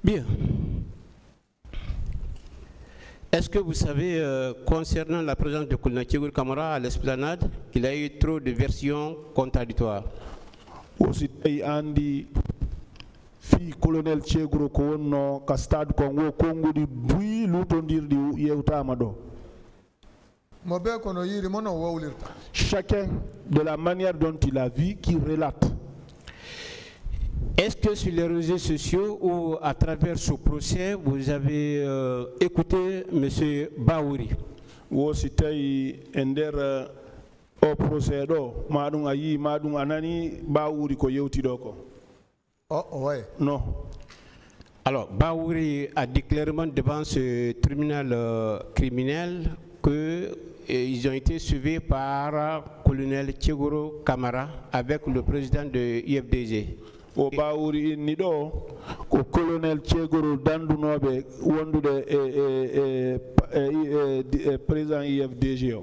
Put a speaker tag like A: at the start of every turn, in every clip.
A: Bien. Est-ce que vous savez, concernant la présence de Colonel Tchégour Camara à l'esplanade, qu'il a eu trop de versions contradictoires?
B: Aussi, Andy, fi colonel Tchégour Kono, Kastad Congo, Congo di Bui, Lutondir di Yeuta Amado. Chacun de la manière dont il a vu, qui relate.
A: Est-ce que sur les réseaux sociaux ou à travers ce procès, vous avez écouté M. Baouri?
B: Ou c'était ender au procès do madung ayi madung anani Baouri ko yewti doko.
C: Oh ouais.
B: Non.
A: Alors Baouri a dit clairement devant ce tribunal criminel que ils ont été suivis par colonel Tchégour Camara avec le président de IFDG.
B: O Baouri ni do ko colonel Tchégour dandunobe wondude président IFDG.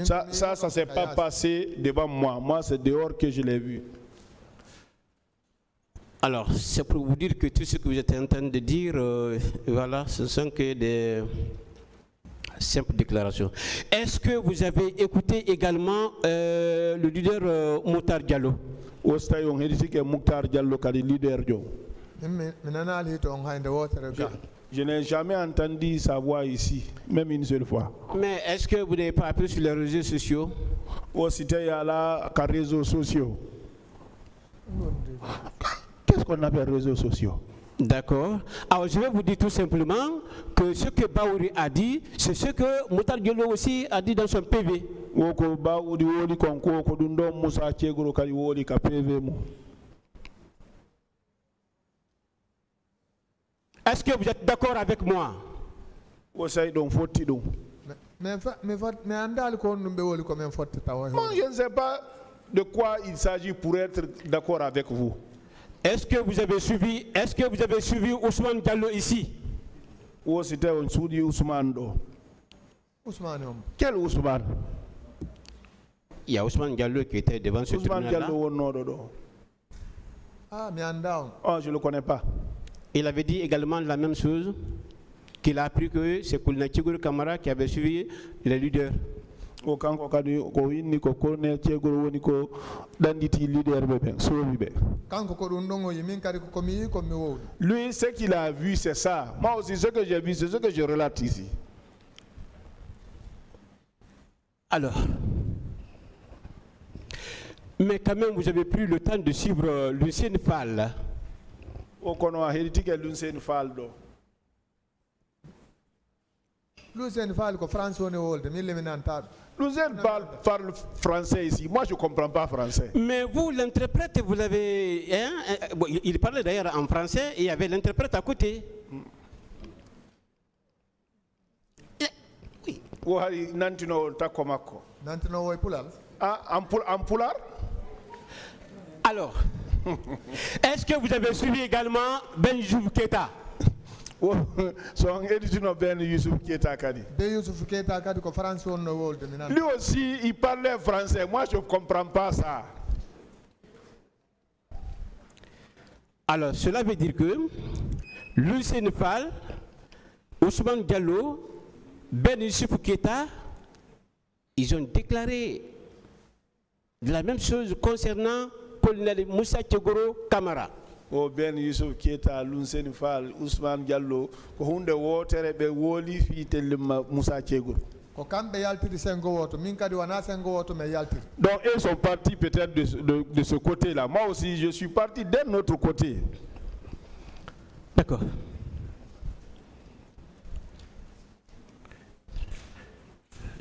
B: Ça s'est pas passé devant moi. Moi, c'est dehors que je l'ai vu.
A: Alors, c'est pour vous dire que tout ce que vous êtes en train de dire, voilà, ce sont que des simples déclarations. Est-ce que vous avez écouté également le leader Mokhtar Diallo?
B: Je n'ai jamais entendu sa voix ici, même une seule fois.
A: Mais est-ce que vous n'avez pas appris sur les réseaux sociaux?
B: Réseaux sociaux. Qu'est-ce qu'on appelle réseaux sociaux?
A: D'accord. Alors je vais vous dire tout simplement que ce que Baouri a dit, c'est ce que Mokhtar Diallo aussi a dit dans son PV. Est-ce que vous êtes d'accord avec moi?
B: Moi, je ne sais pas de quoi il s'agit pour être d'accord avec vous.
A: Est-ce que vous avez suivi Ousmane Diallo ici?
B: C'était un soudi Ousmane. Quel Ousmane?
A: Il y a Ousmane Diallo qui était devant ce tribunal-là.
B: Ah, je ne le connais pas.
A: Il avait dit également la même chose, qu'il a appris que c'est Colonel Tchégour Camara qui avait suivi les leaders.
B: Lui, ce qu'il a vu, c'est ça. Moi aussi, ce que j'ai vu, c'est ce que je relate ici.
A: Alors, mais quand même, vous avez pris le temps de suivre Lucien Fall.
B: Lucien Fall parle français ici. Moi, je ne comprends pas français.
A: Mais vous, l'interprète, vous l'avez... Hein, il parlait d'ailleurs en français et il y avait l'interprète à côté.
B: Oui.
A: Alors, est-ce que vous avez suivi également Ben Youssouf Keita?
B: Lui aussi, il parlait français. Moi, je ne comprends pas ça.
A: Alors, cela veut dire que Lucien Fall, Ousmane Diallo, Ben Youssouf Keita, ils ont déclaré la même chose concernant colonel Moussa Tchégour Camara.
B: O Ben Youssouf Keita, Lucien Fall, Ousmane Diallo, ko hunde wotere be woli fi telma Moussa Tchégour. Donc ils sont partis peut-être de ce côté-là. Moi aussi, je suis parti d'un autre côté.
A: D'accord.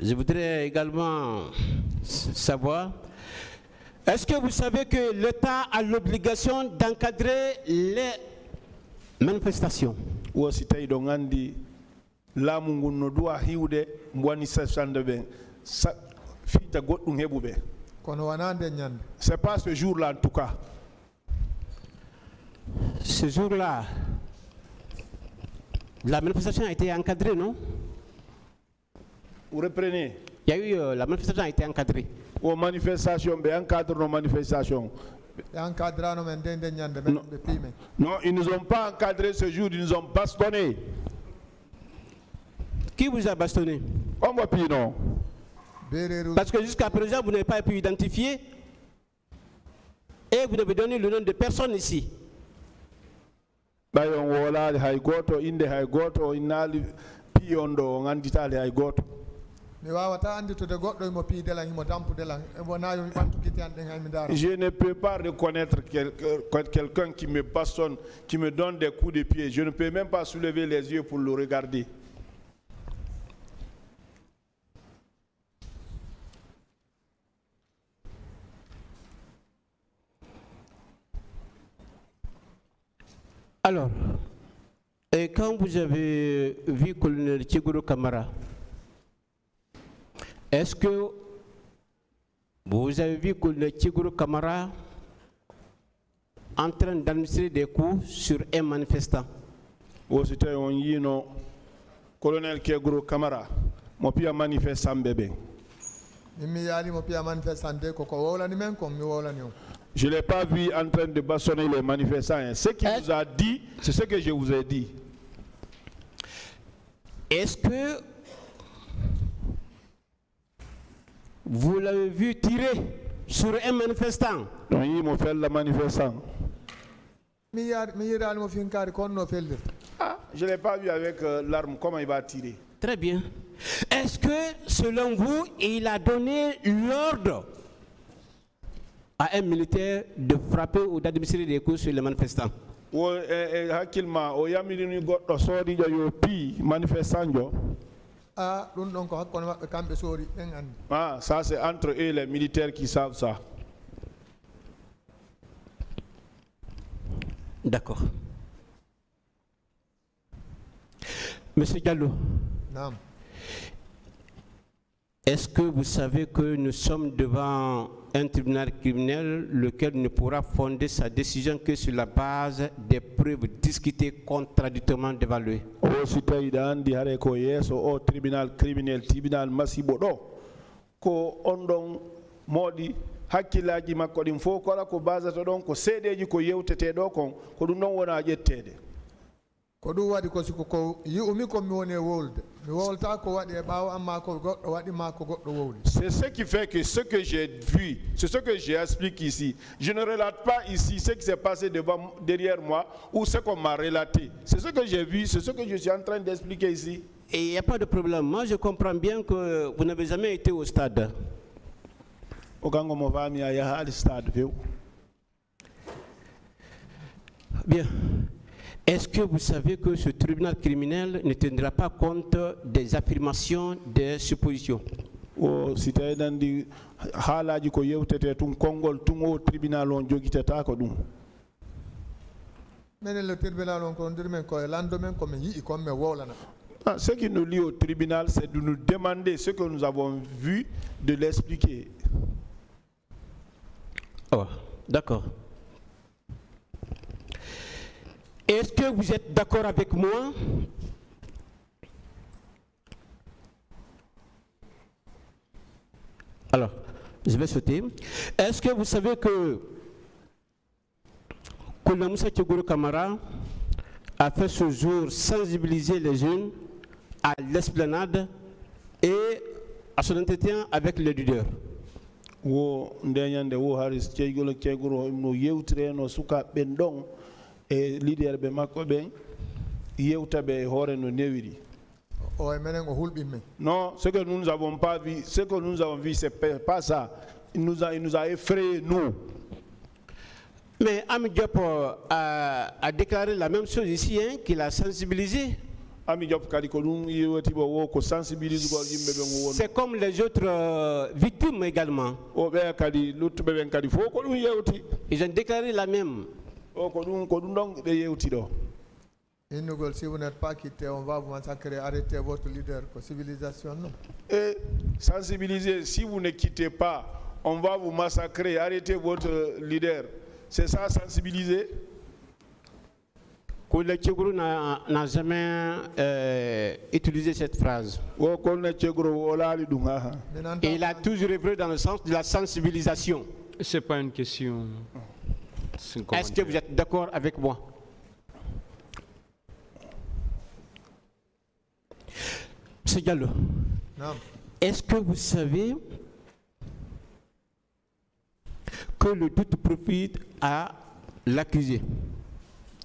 A: Je voudrais également savoir, est-ce que vous savez que l'État a l'obligation d'encadrer les manifestations?
B: C'est pas ce jour-là en tout cas.
A: Ce jour-là, la manifestation a été encadrée, non?
B: Vous reprenez?
A: Il y a eu, la manifestation a été encadrée.
B: Aux manifestations, ben encadre nos manifestations. Non, ils ne nous ont pas encadré ce jour, ils nous ont bastonné.
A: Qui vous a bastonné?
B: Non.
A: Parce que jusqu'à présent, vous n'avez pas pu identifier et vous n'avez donné le nom de personne ici.
B: Bayon wolali hay goto inde hay goto inali piyondo nganditali hay goto. Je ne peux pas reconnaître quelqu'un qui me bastonne, qui me donne des coups de pied. Je ne peux même pas soulever les yeux pour le regarder.
A: Alors, et quand vous avez vu colonel Tchegoro Kamara, est-ce que vous avez vu colonel Tchegoro Kamara en train d'administrer des coups sur un manifestant?
B: C'était on yino colonel Tchegoro Kamara, mon pire manifestant bébé. Je ne l'ai pas vu en train de bastonner les manifestants. Ce qu'il vous a dit, c'est ce que je vous ai dit.
A: Est-ce que vous l'avez vu tirer sur un manifestant?
B: Non, il m'a fait le manifestant. Ah, je ne l'ai pas vu avec l'arme, comment il va tirer.
A: Très bien. Est-ce que, selon vous, il a donné l'ordre à un militaire de frapper ou d'administrer des coups sur les manifestants?
B: Ah, ça c'est entre eux les militaires qui savent ça.
A: D'accord. Monsieur Diallo.
C: Non.
A: Est-ce que vous savez que nous sommes devant un tribunal criminel lequel ne pourra fonder sa décision que sur la base des preuves discutées contradictoirement dévaluées?
B: Tribunal criminel, tribunal masibo do ko ondon modi hakkilaji makko dim fo ko la ko basata don ko seedeji ko yewtete do kon ko dum non wona jettede. C'est ce qui fait que ce que j'ai vu, c'est ce que j'explique ici. Je ne relate pas ici ce qui s'est passé derrière moi ou ce qu'on m'a relaté. C'est ce que j'ai vu, c'est ce que je suis en train d'expliquer ici.
A: Et il n'y a pas de problème. Moi, je comprends bien que vous n'avez jamais été au stade. Bien. Est-ce que vous savez que ce tribunal criminel ne tiendra pas compte des affirmations, des suppositions?
B: Ce qui nous lie au tribunal, c'est de nous demander ce que nous avons vu, de l'expliquer.
A: Oh, d'accord. Est-ce que vous êtes d'accord avec moi? Alors, je vais sauter. Est-ce que vous savez que Moussa Tchegoro Kamara a fait ce jour sensibiliser les jeunes à l'esplanade et à son entretien avec les leaders?
B: Et leader be makko ben yewta be hore no newiri. Non, ce que nous n'avons pas vu, ce que nous avons vu, c'est pas ça. Il nous a effrayés, nous.
A: Mais Ami Diop a déclaré la même chose ici, hein, qu'il a sensibilisé. C'est comme les autres victimes également. Ils ont déclaré la même.
C: Si vous n'êtes pas quitté, on va vous massacrer, arrêtez votre leader, civilisation non.
B: Et sensibiliser, si vous ne quittez pas, on va vous massacrer, arrêtez votre leader. C'est ça, sensibiliser?
A: Colonel Tchegoro n'a jamais utilisé cette phrase.
B: Et
A: il a toujours œuvré dans le sens de la sensibilisation.
D: C'est pas une question.
A: Est-ce que vous êtes d'accord avec moi? M. Diallo,
C: Non.
A: est-ce que vous savez que le doute profite à l'accusé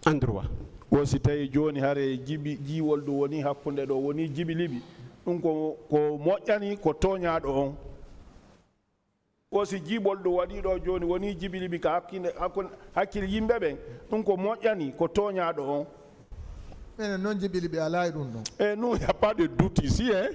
A: en droit?
B: o si tawi joni hare jibi jiwol do woni hakkunde do woni jibi libi ɗum ko moƴƴani ko toñaɗo on o si jibol do waɗi ɗo joni woni jibi libi ka hakkille yimɓe ɓen ɗum ko moƴƴani ko toñaɗo on
C: Mais non jibili be ala ɗum ɗon.
B: Et nous, il n'y a pas de doute ici. Hein?